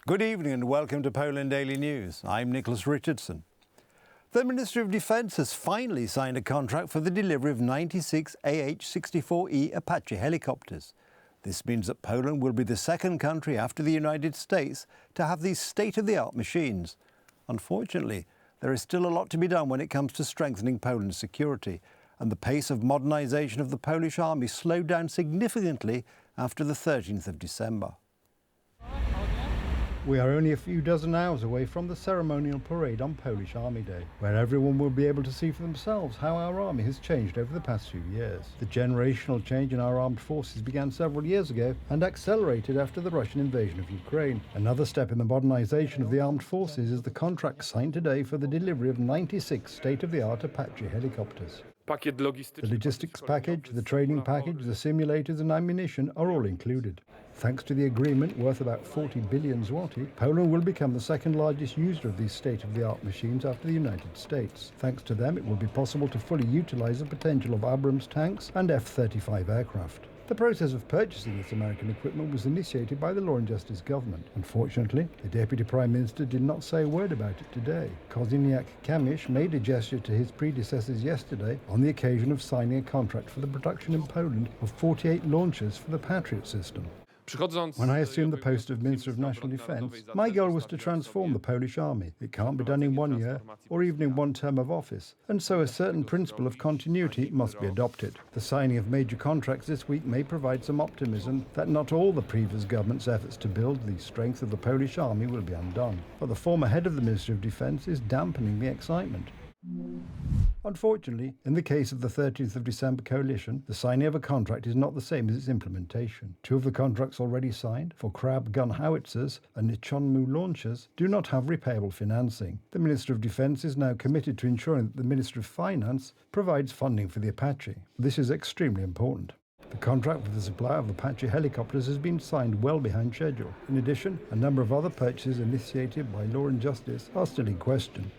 Good evening and welcome to Poland Daily News. I'm Nicholas Richardson. The Ministry of Defence has finally signed a contract for the delivery of 96 AH-64E Apache helicopters. This means that Poland will be the second country after the United States to have these state-of-the-art machines. Unfortunately, there is still a lot to be done when it comes to strengthening Poland's security, and the pace of modernisation of the Polish army slowed down significantly after the 13th of December. We are only a few dozen hours away from the ceremonial parade on Polish Army Day, where everyone will be able to see for themselves how our army has changed over the past few years. The generational change in our armed forces began several years ago and accelerated after the Russian invasion of Ukraine. Another step in the modernisation of the armed forces is the contract signed today for the delivery of 96 state-of-the-art Apache helicopters. The logistics package, the training package, the simulators and ammunition are all included. Thanks to the agreement, worth about 40 billion zloty, Poland will become the second largest user of these state-of-the-art machines after the United States. Thanks to them, it will be possible to fully utilise the potential of Abrams tanks and F-35 aircraft. The process of purchasing this American equipment was initiated by the Law and Justice government. Unfortunately, the Deputy Prime Minister did not say a word about it today. Kosiniak-Kamysz made a gesture to his predecessors yesterday on the occasion of signing a contract for the production in Poland of 48 launchers for the Patriot system. When I assumed the post of Minister of National Defence, my goal was to transform the Polish army. It can't be done in 1 year or even in one term of office, and so a certain principle of continuity must be adopted. The signing of major contracts this week may provide some optimism that not all the previous government's efforts to build the strength of the Polish army will be undone. But the former head of the Ministry of Defence is dampening the excitement. Unfortunately, in the case of the 13th of December coalition, the signing of a contract is not the same as its implementation. Two of the contracts already signed, for Krab gun howitzers and Chonmu launchers, do not have repayable financing. The Minister of Defence is now committed to ensuring that the Minister of Finance provides funding for the Apache. This is extremely important. The contract for the supply of Apache helicopters has been signed well behind schedule. In addition, a number of other purchases initiated by Law and Justice are still in question.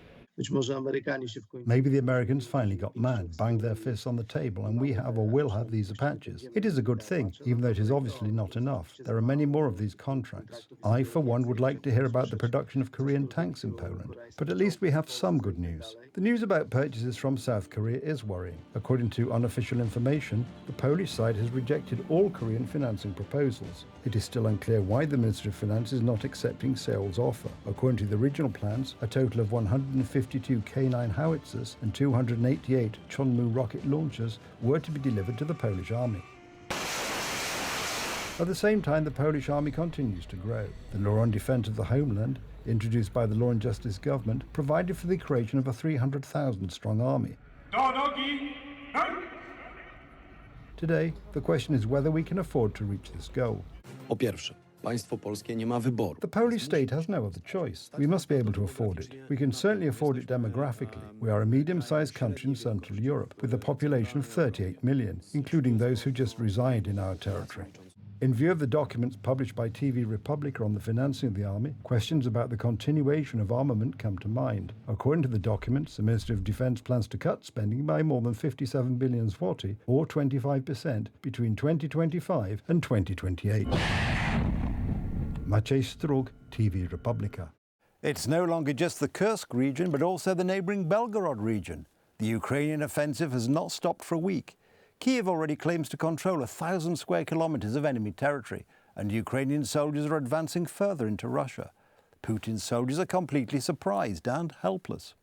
Maybe the Americans finally got mad, banged their fists on the table, and we have or will have these Apaches. It is a good thing, even though it is obviously not enough. There are many more of these contracts. I, for one, would like to hear about the production of Korean tanks in Poland, but at least we have some good news. The news about purchases from South Korea is worrying. According to unofficial information, the Polish side has rejected all Korean financing proposals. It is still unclear why the Ministry of Finance is not accepting Seoul's offer. According to the original plans, a total of 152 K9 howitzers and 288 Chonmu rocket launchers were to be delivered to the Polish army. At the same time, the Polish army continues to grow. The Law on Defence of the Homeland, introduced by the Law and Justice government, provided for the creation of a 300,000-strong army. Today, the question is whether we can afford to reach this goal. Po pierwsze, państwo polskie nie ma wyboru. The Polish state has no other choice. We must be able to afford it. We can certainly afford it demographically. We are a medium-sized country in Central Europe, with a population of 38 million, including those who just reside in our territory. In view of the documents published by TV Republica on the financing of the army, questions about the continuation of armament come to mind. According to the documents, the Ministry of Defence plans to cut spending by more than 57 billion zloty, or 25%, between 2025 and 2028. Maciej Strug, TV Republica. It's no longer just the Kursk region, but also the neighbouring Belgorod region. The Ukrainian offensive has not stopped for a week. Kiev already claims to control 1,000 square kilometres of enemy territory, and Ukrainian soldiers are advancing further into Russia. Putin's soldiers are completely surprised and helpless.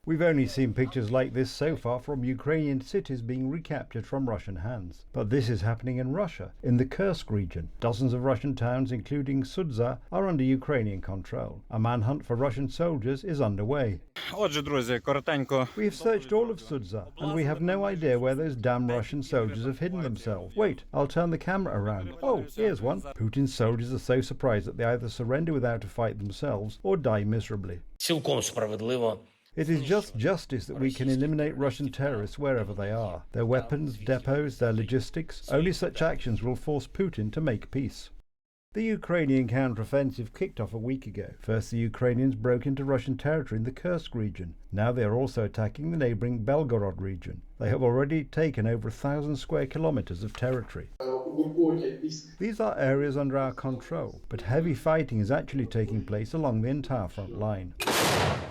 We've only seen pictures like this so far from Ukrainian cities being recaptured from Russian hands. But this is happening in Russia, in the Kursk region. Dozens of Russian towns, including Sudza, are under Ukrainian control. A manhunt for Russian soldiers is underway. We have searched all of Sudza, and we have no idea where those damn Russian soldiers have hidden themselves. Wait, I'll turn the camera around. Oh, here's one. Putin's soldiers are so surprised that they either surrender without a fight themselves or die miserably. It is just justice that we can eliminate Russian terrorists wherever they are. Their weapons, depots, their logistics. Only such actions will force Putin to make peace. The Ukrainian counter-offensive kicked off a week ago. First, the Ukrainians broke into Russian territory in the Kursk region. Now they are also attacking the neighbouring Belgorod region. They have already taken over 1,000 square kilometres of territory. These are areas under our control, but heavy fighting is actually taking place along the entire front line.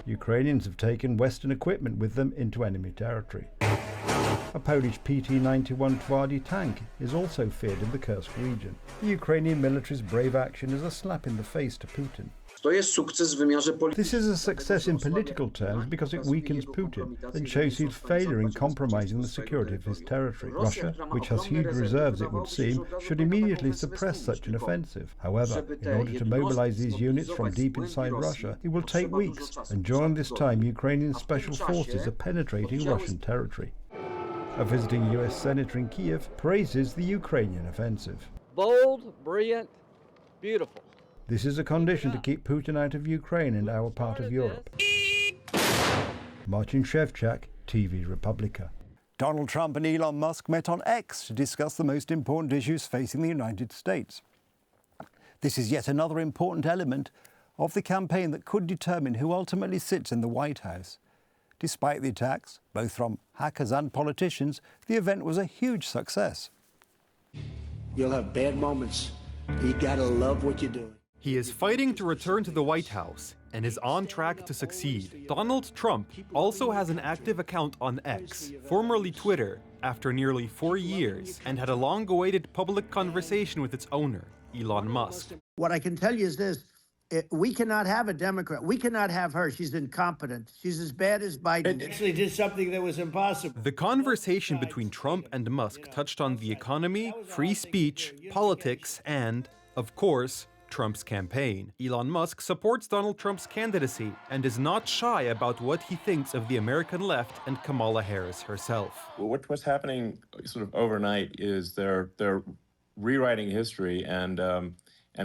Ukrainians have taken Western equipment with them into enemy territory. A Polish PT-91 Twardy tank is also feared in the Kursk region. The Ukrainian military's brave action is a slap in the face to Putin. This is a success in political terms because it weakens Putin and shows his failure in compromising the security of his territory. Russia, which has huge reserves it would seem, should immediately suppress such an offensive. However, in order to mobilize these units from deep inside Russia, it will take weeks, and during this time Ukrainian special forces are penetrating Russian territory. A visiting US senator in Kiev praises the Ukrainian offensive. Bold, brilliant, beautiful. This is a condition to keep Putin out of Ukraine and our part of Europe. Martin Shevchak, TV Republica. Donald Trump and Elon Musk met on X to discuss the most important issues facing the United States. This is yet another important element of the campaign that could determine who ultimately sits in the White House. Despite the attacks, both from hackers and politicians, the event was a huge success. You'll have bad moments. You gotta love what you're doing. He is fighting to return to the White House and is on track to succeed. Donald Trump also has an active account on X, formerly Twitter, after nearly 4 years, and had a long-awaited public conversation with its owner, Elon Musk. What I can tell you is this. We cannot have a Democrat. We cannot have her. She's incompetent. She's as bad as Biden. Actually did something that was impossible. The conversation between Trump and Musk touched on the economy, free speech, politics, and, of course, Trump's campaign. Elon Musk supports Donald Trump's candidacy and is not shy about what he thinks of the American left and Kamala Harris herself. What's happening sort of overnight is they're rewriting history and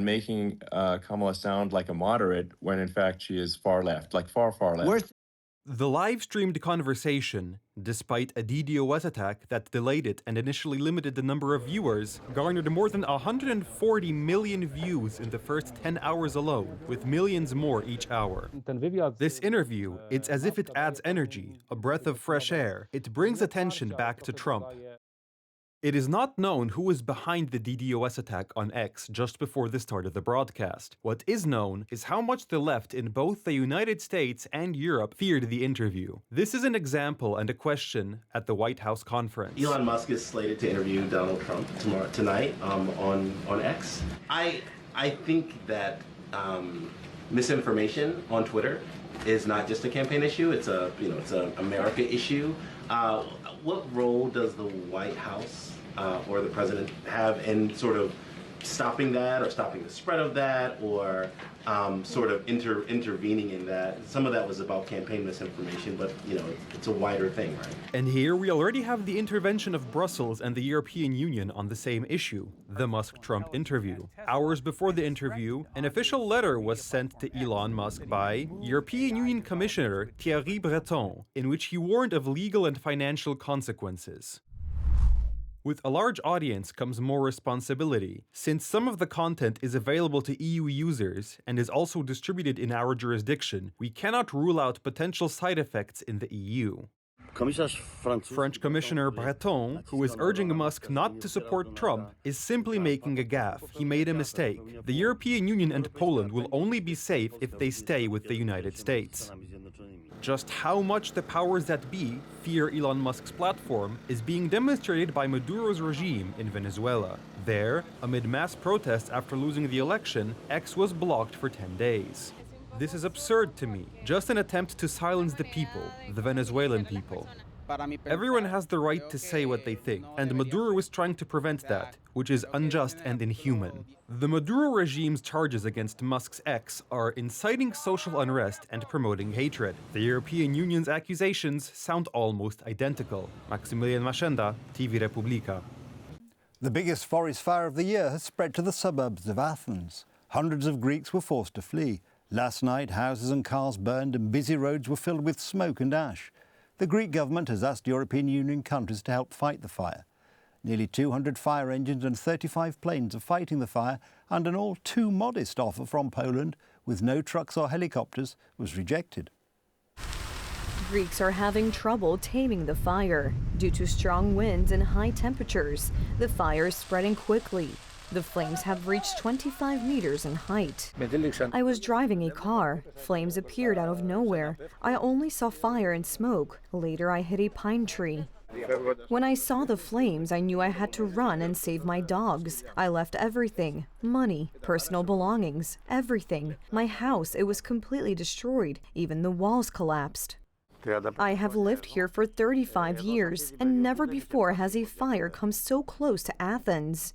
making Kamala sound like a moderate when in fact she is far left, like far left. The live-streamed conversation, despite a DDoS attack that delayed it and initially limited the number of viewers, garnered more than 140 million views in the first 10 hours alone, with millions more each hour. This interview, it's as if it adds energy, a breath of fresh air. It brings attention back to Trump. It is not known who was behind the DDoS attack on X just before the start of the broadcast. What is known is how much the left in both the United States and Europe feared the interview. This is an example and a question at the White House conference. Elon Musk is slated to interview Donald Trump tonight on X. I think that misinformation on Twitter is not just a campaign issue. It's an America issue. What role does the White House or the president have in sort of stopping that, or stopping the spread of that, or sort of intervening in that? Some of that was about campaign misinformation, but it's a wider thing, right? And here we already have the intervention of Brussels and the European Union on the same issue, the Musk-Trump interview. Hours before the interview, an official letter was sent to Elon Musk by European Union Commissioner Thierry Breton, in which he warned of legal and financial consequences. With a large audience comes more responsibility. Since some of the content is available to EU users and is also distributed in our jurisdiction, we cannot rule out potential side effects in the EU. French Commissioner Breton, who is urging Musk not to support Trump, is simply making a gaffe. He made a mistake. The European Union and Poland will only be safe if they stay with the United States. Just how much the powers that be fear Elon Musk's platform is being demonstrated by Maduro's regime in Venezuela. There, amid mass protests after losing the election, X was blocked for 10 days. This is absurd to me, just an attempt to silence the people, the Venezuelan people. Everyone has the right to say what they think, and Maduro is trying to prevent that, which is unjust and inhuman. The Maduro regime's charges against Musk's X are inciting social unrest and promoting hatred. The European Union's accusations sound almost identical. Maximilian Maszenda, TV Republika. The biggest forest fire of the year has spread to the suburbs of Athens. Hundreds of Greeks were forced to flee. Last night, houses and cars burned and busy roads were filled with smoke and ash. The Greek government has asked European Union countries to help fight the fire. Nearly 200 fire engines and 35 planes are fighting the fire and an all too modest offer from Poland with no trucks or helicopters was rejected. Greeks are having trouble taming the fire. Due to strong winds and high temperatures, the fire is spreading quickly. The flames have reached 25 meters in height. I was driving a car. Flames appeared out of nowhere. I only saw fire and smoke. Later, I hit a pine tree. When I saw the flames, I knew I had to run and save my dogs. I left everything, money, personal belongings, everything. My house, it was completely destroyed. Even the walls collapsed. I have lived here for 35 years, and never before has a fire come so close to Athens.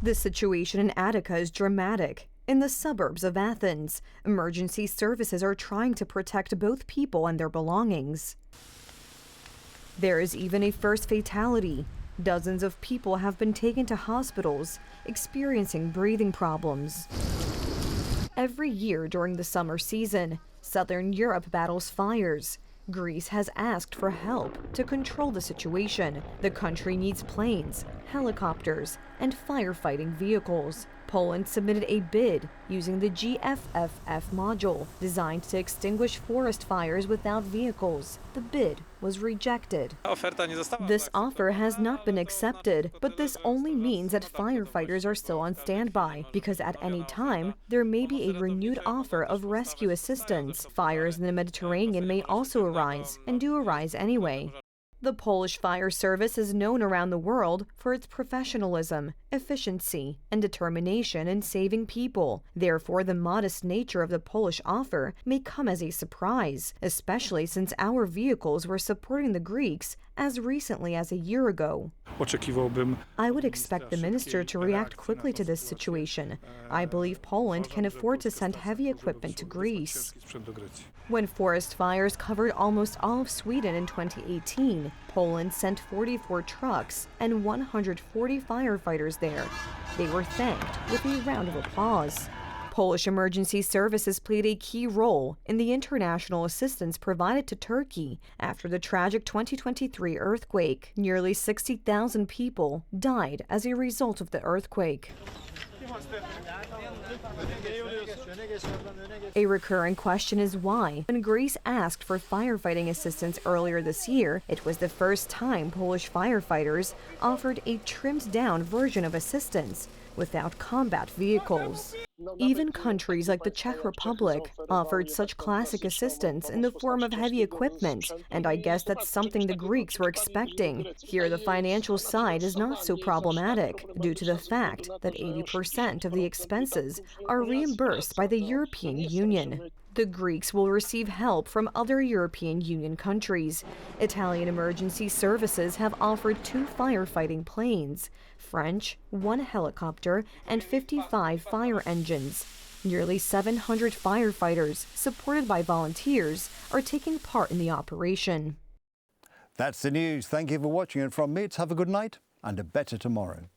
The situation in Attica is dramatic. In the suburbs of Athens, emergency services are trying to protect both people and their belongings. There is even a first fatality. Dozens of people have been taken to hospitals, experiencing breathing problems. Every year during the summer season, Southern Europe battles fires. Greece has asked for help to control the situation. The country needs planes, helicopters, and firefighting vehicles. Poland submitted a bid using the GFFF module designed to extinguish forest fires without vehicles. The bid was rejected. This offer has not been accepted, but this only means that firefighters are still on standby, because at any time, there may be a renewed offer of rescue assistance. Fires in the Mediterranean may also arise, and do arise anyway. The Polish fire service is known around the world for its professionalism, efficiency, and determination in saving people. Therefore, the modest nature of the Polish offer may come as a surprise, especially since our vehicles were supporting the Greeks as recently as a year ago. I would expect the minister to react quickly to this situation. I believe Poland can afford to send heavy equipment to Greece. When forest fires covered almost all of Sweden in 2018, Poland sent 44 trucks and 140 firefighters there. They were thanked with a round of applause. Polish emergency services played a key role in the international assistance provided to Turkey after the tragic 2023 earthquake. Nearly 60,000 people died as a result of the earthquake. A recurring question is why. When Greece asked for firefighting assistance earlier this year, it was the first time Polish firefighters offered a trimmed-down version of assistance without combat vehicles. Even countries like the Czech Republic offered such classic assistance in the form of heavy equipment, and I guess that's something the Greeks were expecting. Here, the financial side is not so problematic, due to the fact that 80% of the expenses are reimbursed by the European Union. The Greeks will receive help from other European Union countries. Italian emergency services have offered 2 firefighting planes, French, 1 helicopter, and 55 fire engines. Nearly 700 firefighters, supported by volunteers, are taking part in the operation. That's the news. Thank you for watching, and from me, it's have a good night and a better tomorrow.